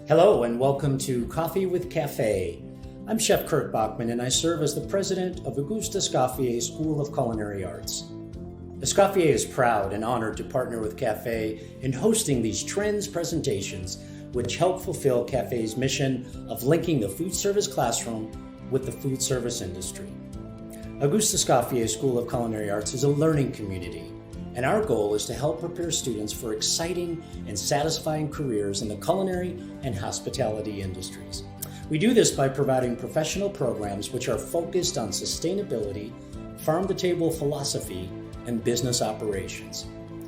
Hello and welcome to Coffee with CAFÉ. I'm Chef Kurt Bachman and I serve as the president of Auguste Escoffier School of Culinary Arts. Escoffier is proud and honored to partner with CAFÉ in hosting these Trends presentations, which help fulfill CAFÉ's mission of linking the food service classroom with the food service industry. Auguste Escoffier School of Culinary Arts is a learning community, and our goal is to help prepare students for exciting and satisfying careers in the culinary and hospitality industries. We do this by providing professional programs which are focused on sustainability, farm-to-table philosophy, and business operations.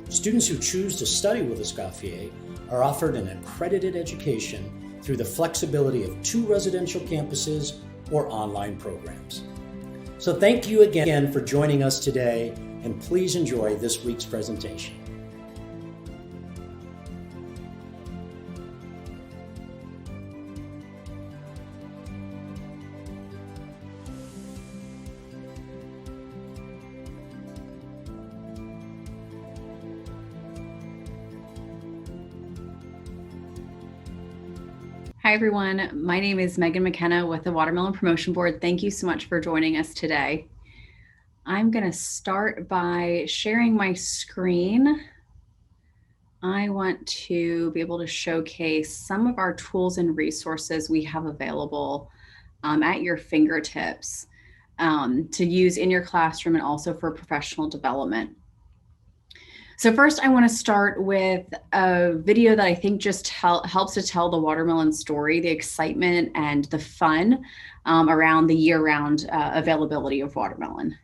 Students who choose to study with Escoffier are offered an accredited education through the flexibility of 2 residential campuses or online programs. So thank you again for joining us today, and please enjoy this week's presentation. Hi, everyone. My name is Megan McKenna with the Watermelon Promotion Board. Thank you so much for joining us today. I'm going to start by sharing my screen. I want to be able to showcase some of our tools and resources we have available at your fingertips to use in your classroom and also for professional development. So first, I want to start with a video that I think just helps to tell the watermelon story, the excitement and the fun around the year-round availability of watermelon.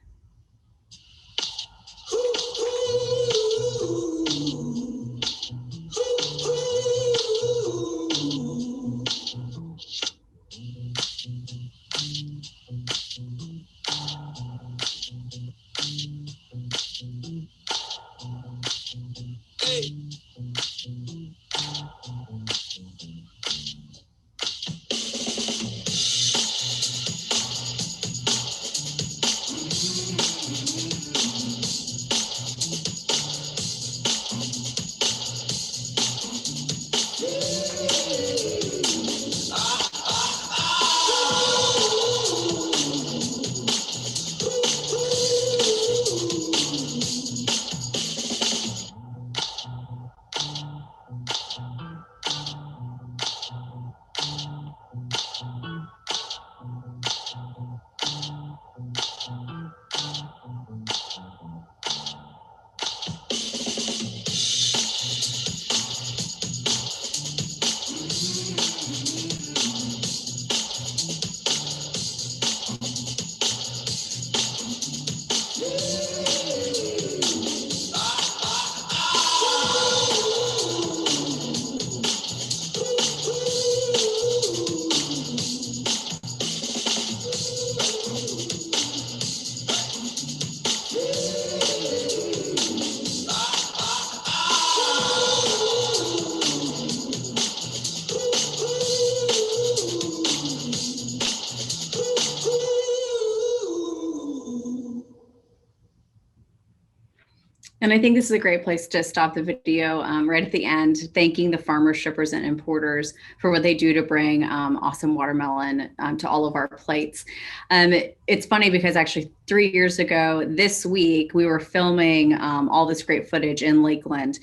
And I think this is a great place to stop the video right at the end, thanking the farmers, shippers, and importers for what they do to bring awesome watermelon to all of our plates. It's funny because actually 3 years ago this week, we were filming all this great footage in Lakeland.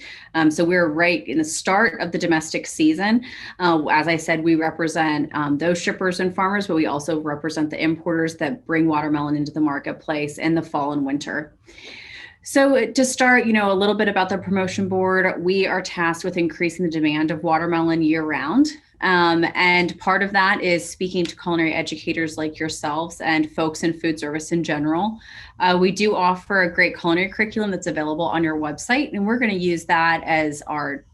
So we're right in the start of the domestic season. As I said, we represent those shippers and farmers, but we also represent the importers that bring watermelon into the marketplace in the fall and winter. So to start, a little bit about the promotion board, we are tasked with increasing the demand of watermelon year round. And part of that is speaking to culinary educators like yourselves and folks in food service in general. We do offer a great culinary curriculum that's available on your website, and we're going to use that as our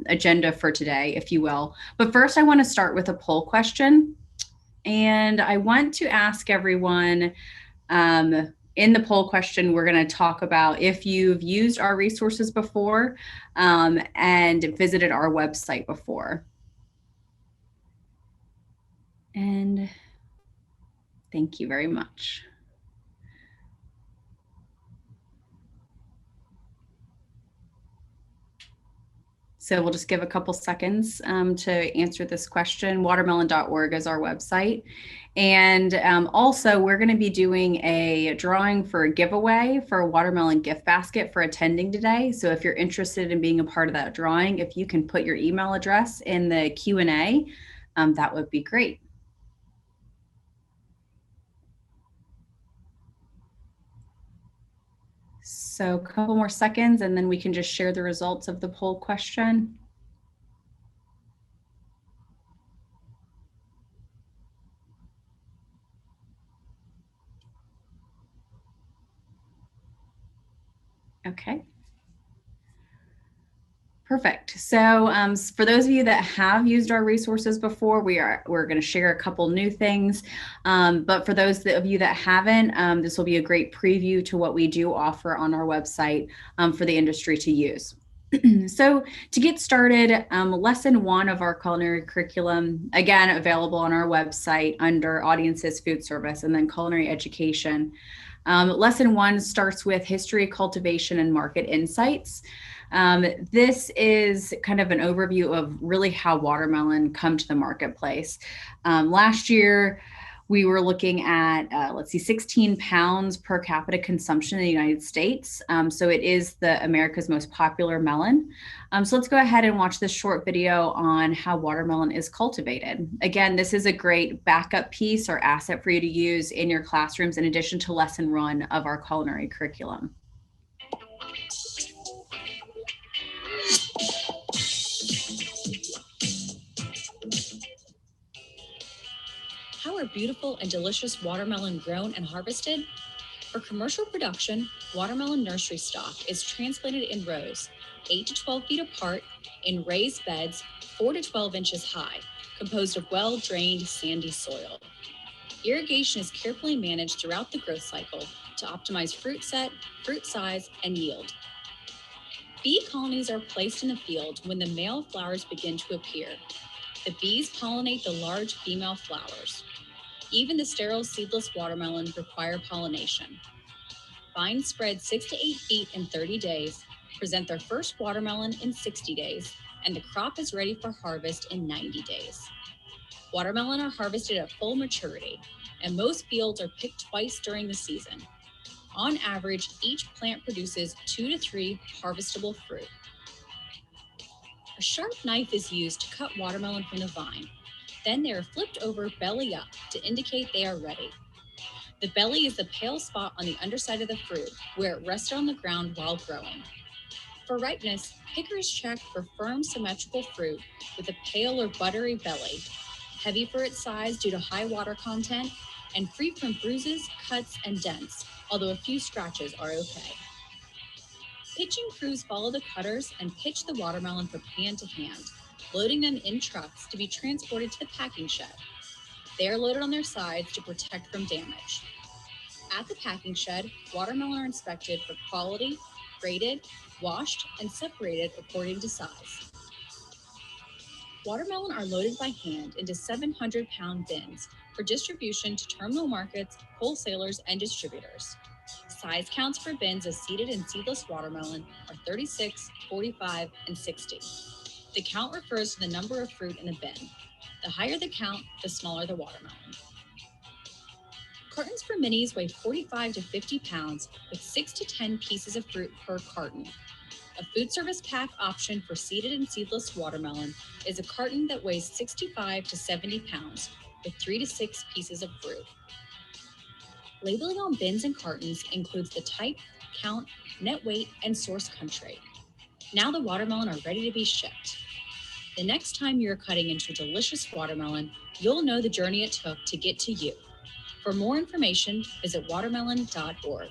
agenda for today, if you will. But first, I want to start with a poll question. And I want to ask everyone, in the poll question, we're going to talk about if you've used our resources before and visited our website before. And thank you very much. So we'll just give a couple seconds to answer this question. Watermelon.org is our website. And also, we're going to be doing a drawing for a giveaway for a watermelon gift basket for attending today. So if you're interested in being a part of that drawing, if you can put your email address in the Q&A, that would be great. So a couple more seconds, and then we can just share the results of the poll question. Okay. Perfect. So for those of you that have used our resources before, we're going to share a couple new things. But for those of you that haven't, this will be a great preview to what we do offer on our website for the industry to use. So to get started, lesson 1 of our culinary curriculum, again, available on our website under audiences, food service, and then culinary education. Lesson 1 starts with history, cultivation, and market insights. This is kind of an overview of really how watermelon come to the marketplace. Last year, we were looking at, 16 pounds per capita consumption in the United States. So it is America's most popular melon. So let's go ahead and watch this short video on how watermelon is cultivated. Again, this is a great backup piece or asset for you to use in your classrooms in addition to lesson 1 of our culinary curriculum. How are beautiful and delicious watermelon grown and harvested? For commercial production, watermelon nursery stock is transplanted in rows, 8 to 12 feet apart, in raised beds, 4 to 12 inches high, composed of well-drained, sandy soil. Irrigation is carefully managed throughout the growth cycle to optimize fruit set, fruit size, and yield. Bee colonies are placed in the field when the male flowers begin to appear. The bees pollinate the large female flowers. Even the sterile seedless watermelon require pollination. Vines spread 6 to 8 feet in 30 days, present their first watermelon in 60 days, and the crop is ready for harvest in 90 days. Watermelon are harvested at full maturity, and most fields are picked twice during the season. On average, each plant produces 2 to 3 harvestable fruit. A sharp knife is used to cut watermelon from the vine. Then they are flipped over belly up to indicate they are ready. The belly is the pale spot on the underside of the fruit where it rested on the ground while growing. For ripeness, pickers check for firm, symmetrical fruit with a pale or buttery belly, heavy for its size due to high water content, and free from bruises, cuts, and dents, although a few scratches are okay. Pitching crews follow the cutters and pitch the watermelon from hand to hand, loading them in trucks to be transported to the packing shed. They are loaded on their sides to protect from damage. At the packing shed, watermelon are inspected for quality, graded, washed, and separated according to size. Watermelon are loaded by hand into 700-pound bins for distribution to terminal markets, wholesalers, and distributors. Size counts for bins of seeded and seedless watermelon are 36, 45, and 60. The count refers to the number of fruit in the bin. The higher the count, the smaller the watermelon. Cartons for minis weigh 45 to 50 pounds with 6 to 10 pieces of fruit per carton. A food service pack option for seeded and seedless watermelon is a carton that weighs 65 to 70 pounds with 3 to 6 pieces of fruit. Labeling on bins and cartons includes the type, count, net weight, and source country. Now the watermelon are ready to be shipped. The next time you're cutting into a delicious watermelon, you'll know the journey it took to get to you. For more information, visit watermelon.org.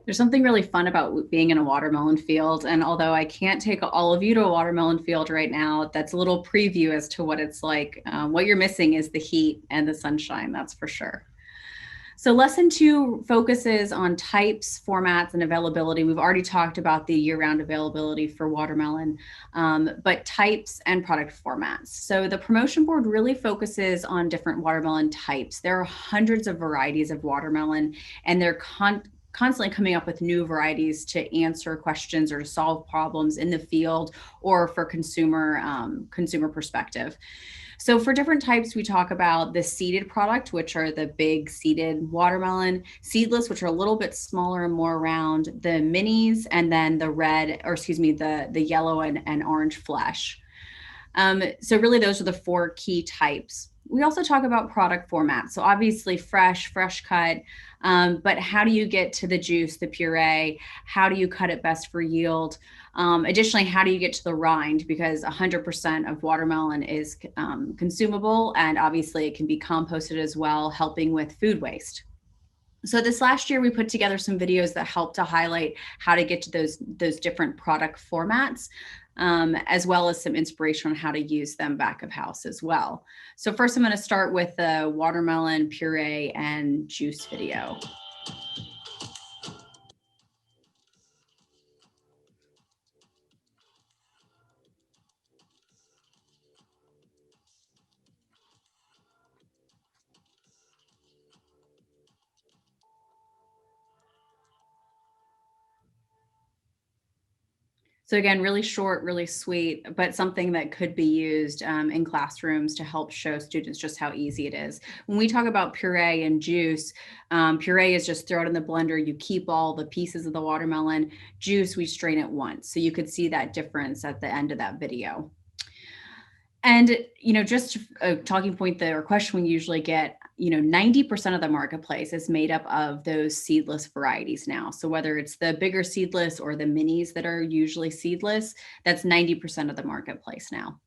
There's something really fun about being in a watermelon field. And although I can't take all of you to a watermelon field right now, that's a little preview as to what it's like. What you're missing is the heat and the sunshine, that's for sure. So lesson 2 focuses on types, formats, and availability. We've already talked about the year-round availability for watermelon, but types and product formats. So the promotion board really focuses on different watermelon types. There are hundreds of varieties of watermelon, and they're constantly coming up with new varieties to answer questions or to solve problems in the field or for consumer perspective. So for different types, we talk about the seeded product, which are the big seeded watermelon, seedless, which are a little bit smaller and more round, the minis, and then the yellow and orange flesh. So really those are the four key types. We also talk about product formats. So obviously fresh cut, but how do you get to the juice, the puree? How do you cut it best for yield? Additionally, how do you get to the rind? Because 100% of watermelon is consumable, and obviously it can be composted as well, helping with food waste. So this last year, we put together some videos that help to highlight how to get to those different product formats, as well as some inspiration on how to use them back of house as well. So first, I'm going to start with the watermelon puree and juice video. So again, really short, really sweet, but something that could be used in classrooms to help show students just how easy it is. When we talk about puree and juice, puree is just throw it in the blender. You keep all the pieces of the watermelon. Juice, we strain it once. So you could see that difference at the end of that video. And, just a talking point there, or question we usually get, 90% of the marketplace is made up of those seedless varieties now. So whether it's the bigger seedless or the minis that are usually seedless, that's 90% of the marketplace now.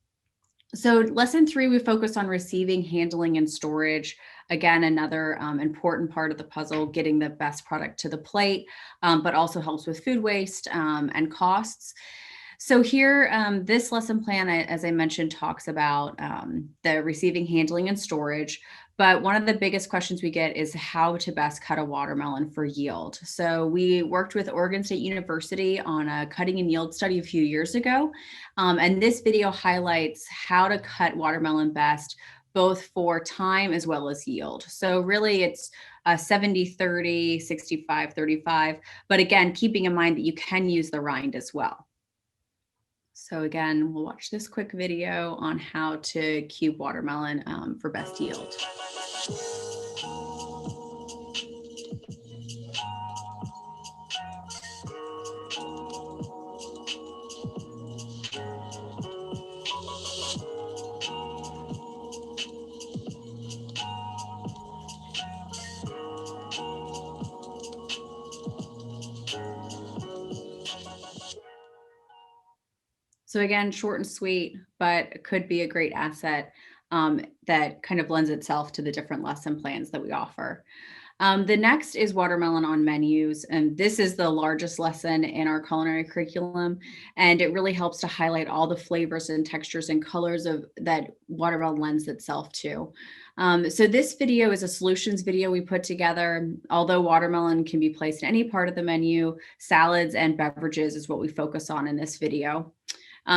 So lesson 3, we focus on receiving, handling, and storage. Again, another important part of the puzzle, getting the best product to the plate, but also helps with food waste and costs. So here, this lesson plan, as I mentioned, talks about the receiving, handling, and storage. But one of the biggest questions we get is how to best cut a watermelon for yield. So we worked with Oregon State University on a cutting and yield study a few years ago. And this video highlights how to cut watermelon best, both for time as well as yield. So really it's 70-30, 65-35. But again, keeping in mind that you can use the rind as well. So again, we'll watch this quick video on how to cube watermelon for best yield. So again, short and sweet, but could be a great asset that kind of lends itself to the different lesson plans that we offer. The next is watermelon on menus. And this is the largest lesson in our culinary curriculum. And it really helps to highlight all the flavors and textures and colors that watermelon lends itself to. So this video is a solutions video we put together. Although watermelon can be placed in any part of the menu, salads and beverages is what we focus on in this video.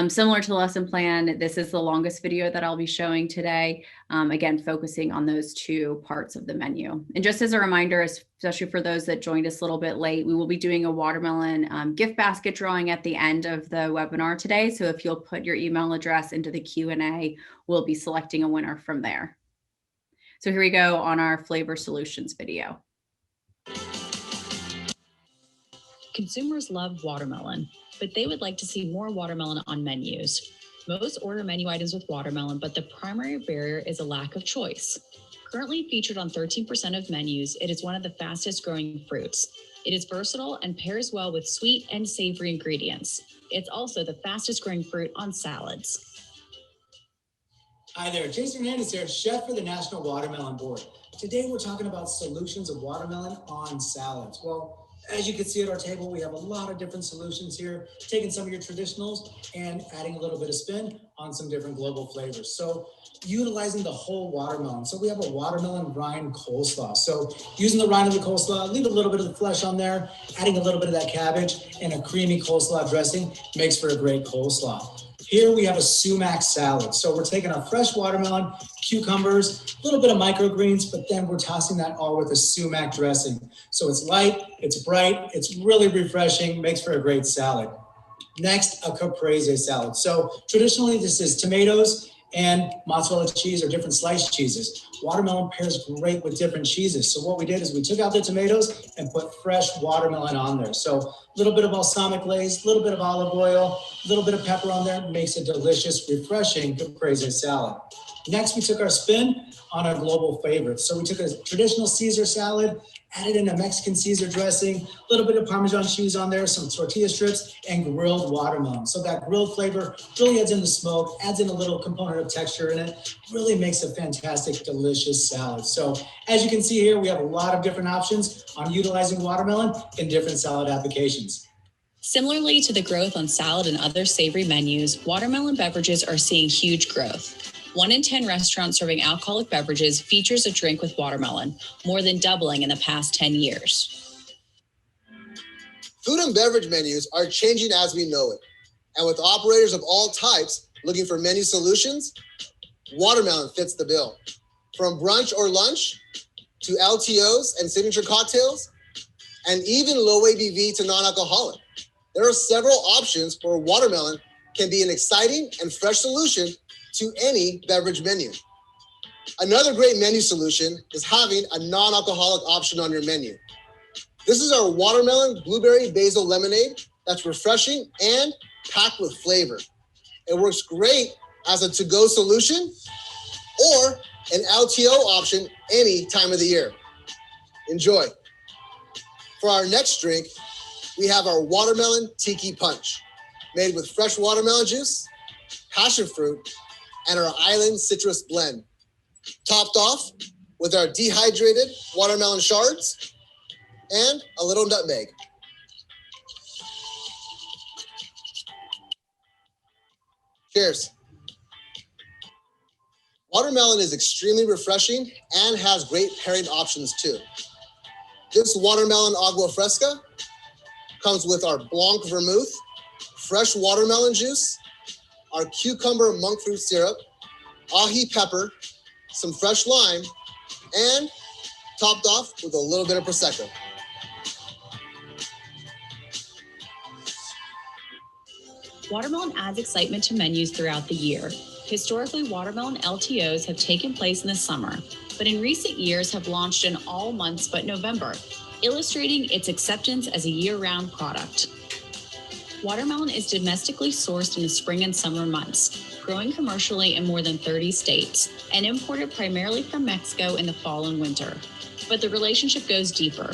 Similar to the lesson plan, this is the longest video that I'll be showing today, again, focusing on those two parts of the menu. And just as a reminder, especially for those that joined us a little bit late, we will be doing a watermelon gift basket drawing at the end of the webinar today. So if you'll put your email address into the Q&A, we'll be selecting a winner from there. So here we go on our flavor solutions video. Consumers love watermelon, but they would like to see more watermelon on menus. Most order menu items with watermelon, but the primary barrier is a lack of choice. Currently featured on 13% of menus, it is one of the fastest growing fruits. It is versatile and pairs well with sweet and savory ingredients. It's also the fastest growing fruit on salads. Hi there, Jason Hernandez here, chef for the National Watermelon Board. Today we're talking about solutions of watermelon on salads. Well, as you can see at our table, we have a lot of different solutions here, taking some of your traditionals and adding a little bit of spin on some different global flavors. So utilizing the whole watermelon. So we have a watermelon rind coleslaw. So using the rind of the coleslaw, leave a little bit of the flesh on there, adding a little bit of that cabbage and a creamy coleslaw dressing makes for a great coleslaw. Here we have a sumac salad. So we're taking our fresh watermelon, cucumbers, a little bit of microgreens, but then we're tossing that all with a sumac dressing. So it's light, it's bright, it's really refreshing, makes for a great salad. Next, a caprese salad. So traditionally this is tomatoes and mozzarella cheese or different sliced cheeses. Watermelon pairs great with different cheeses. So what we did is we took out the tomatoes and put fresh watermelon on there. So a little bit of balsamic glaze, a little bit of olive oil, a little bit of pepper on there, makes a delicious, refreshing caprese salad. Next, we took our spin on our global favorite. So we took a traditional Caesar salad, added in a Mexican Caesar dressing, a little bit of Parmesan cheese on there, some tortilla strips, and grilled watermelon. So that grilled flavor really adds in the smoke, adds in a little component of texture in it, really makes a fantastic, delicious salad. So as you can see here, we have a lot of different options on utilizing watermelon in different salad applications. Similarly to the growth on salad and other savory menus, watermelon beverages are seeing huge growth. 1 in 10 restaurants serving alcoholic beverages features a drink with watermelon, more than doubling in the past 10 years. Food and beverage menus are changing as we know it. And with operators of all types looking for menu solutions, watermelon fits the bill. From brunch or lunch to LTOs and signature cocktails, and even low ABV to non-alcoholic. There are several options for watermelon can be an exciting and fresh solution to any beverage menu. Another great menu solution is having a non-alcoholic option on your menu. This is our watermelon blueberry basil lemonade that's refreshing and packed with flavor. It works great as a to-go solution or an LTO option any time of the year. Enjoy. For our next drink, we have our watermelon tiki punch, made with fresh watermelon juice, passion fruit, and our island citrus blend, topped off with our dehydrated watermelon shards and a little nutmeg. Cheers. Watermelon is extremely refreshing and has great pairing options too. This watermelon agua fresca comes with our blanc vermouth, fresh watermelon juice, our cucumber monk fruit syrup, ají pepper, some fresh lime, and topped off with a little bit of Prosecco. Watermelon adds excitement to menus throughout the year. Historically, watermelon LTOs have taken place in the summer, but in recent years have launched in all months but November, illustrating its acceptance as a year-round product. Watermelon is domestically sourced in the spring and summer months, growing commercially in more than 30 states, and imported primarily from Mexico in the fall and winter. But the relationship goes deeper.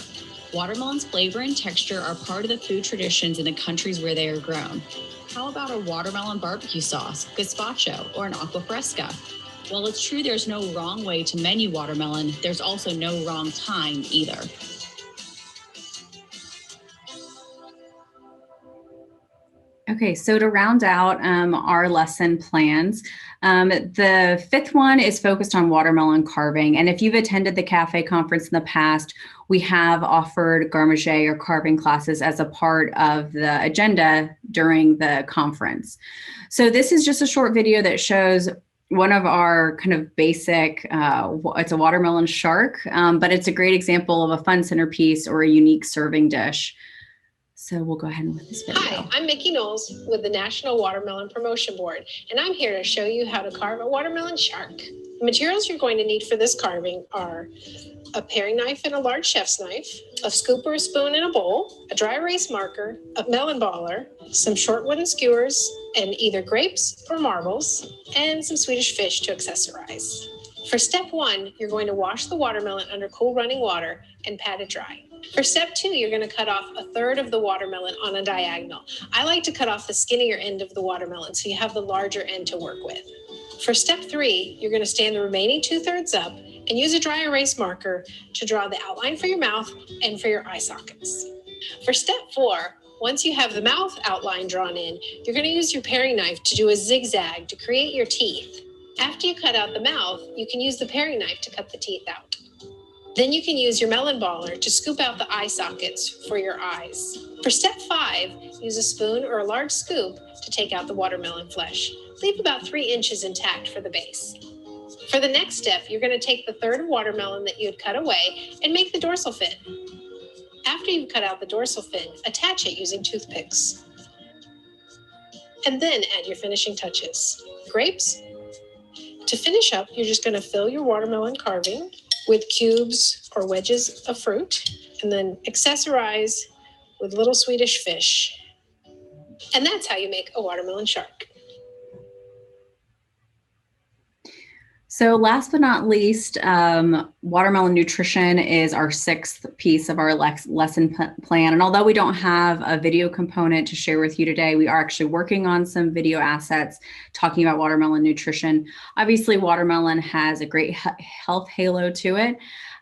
Watermelon's flavor and texture are part of the food traditions in the countries where they are grown. How about a watermelon barbecue sauce, gazpacho, or an aqua fresca? While it's true there's no wrong way to menu watermelon, there's also no wrong time either. Okay, so to round out our lesson plans, the fifth one is focused on watermelon carving. And if you've attended the CAFÉ conference in the past, we have offered Garde Manger or carving classes as a part of the agenda during the conference. So this is just a short video that shows one of our kind of basic, it's a watermelon shark, but it's a great example of a fun centerpiece or a unique serving dish. So we'll go ahead and with this video. Hi, I'm Mickey Knowles with the National Watermelon Promotion Board, and I'm here to show you how to carve a watermelon shark. The materials you're going to need for this carving are a paring knife and a large chef's knife, a scoop or a spoon in a bowl, a dry erase marker, a melon baller, some short wooden skewers, and either grapes or marbles, and some Swedish fish to accessorize. For step 1, you're going to wash the watermelon under cool running water and pat it dry. For step 2, you're going to cut off a third of the watermelon on a diagonal. I like to cut off the skinnier end of the watermelon so you have the larger end to work with. For step 3, you're going to stand the remaining 2/3 up and use a dry erase marker to draw the outline for your mouth and for your eye sockets. For step 4, once you have the mouth outline drawn in, you're going to use your paring knife to do a zigzag to create your teeth. After you cut out the mouth, you can use the paring knife to cut the teeth out. Then you can use your melon baller to scoop out the eye sockets for your eyes. For step 5, use a spoon or a large scoop to take out the watermelon flesh. Leave about 3 inches intact for the base. For the next step, you're going to take the third watermelon that you had cut away and make the dorsal fin. After you've cut out the dorsal fin, attach it using toothpicks. And then add your finishing touches. Grapes. To finish up, you're just going to fill your watermelon carving with cubes or wedges of fruit, and then accessorize with little Swedish fish. And that's how you make a watermelon shark. So last but not least, watermelon nutrition is our 6th piece of our lesson plan. And although we don't have a video component to share with you today, we are actually working on some video assets talking about watermelon nutrition. Obviously, watermelon has a great health halo to it.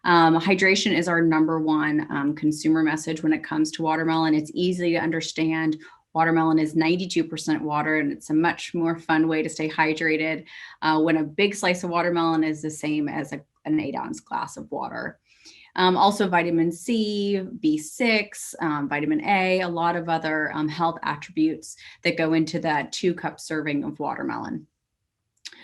Hydration is our #1 consumer message when it comes to watermelon. It's easy to understand. Watermelon is 92% water, and it's a much more fun way to stay hydrated when a big slice of watermelon is the same as an 8-ounce glass of water. Also vitamin C, B6, vitamin A, a lot of other health attributes that go into that 2-cup serving of watermelon.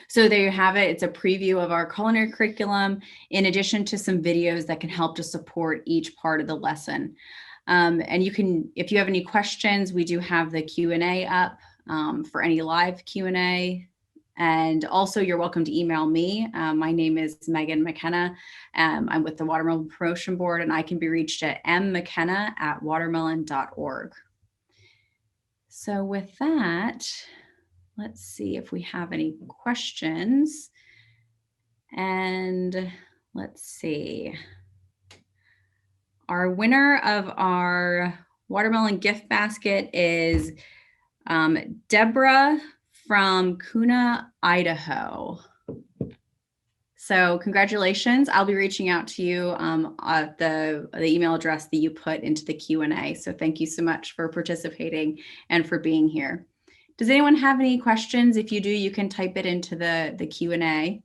So there you have it. It's a preview of our culinary curriculum, in addition to some videos that can help to support each part of the lesson. And you can, if you have any questions, we do have the Q&A up for any live Q&A. And also you're welcome to email me. My name is Megan McKenna. I'm with the Watermelon Promotion Board, and I can be reached at mmckenna@watermelon.org. So with that, let's see if we have any questions. And let's see. Our winner of our watermelon gift basket is Deborah from Kuna, Idaho. So congratulations. I'll be reaching out to you at the email address that you put into the Q&A. So thank you so much for participating and for being here. Does anyone have any questions? If you do, you can type it into the Q&A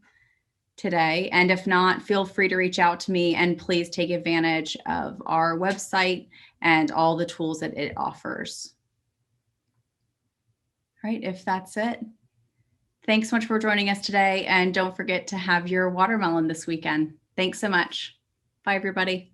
today. And if not, feel free to reach out to me, and please take advantage of our website and all the tools that it offers. All right, if that's it. Thanks so much for joining us today. And don't forget to have your watermelon this weekend. Thanks so much. Bye, everybody.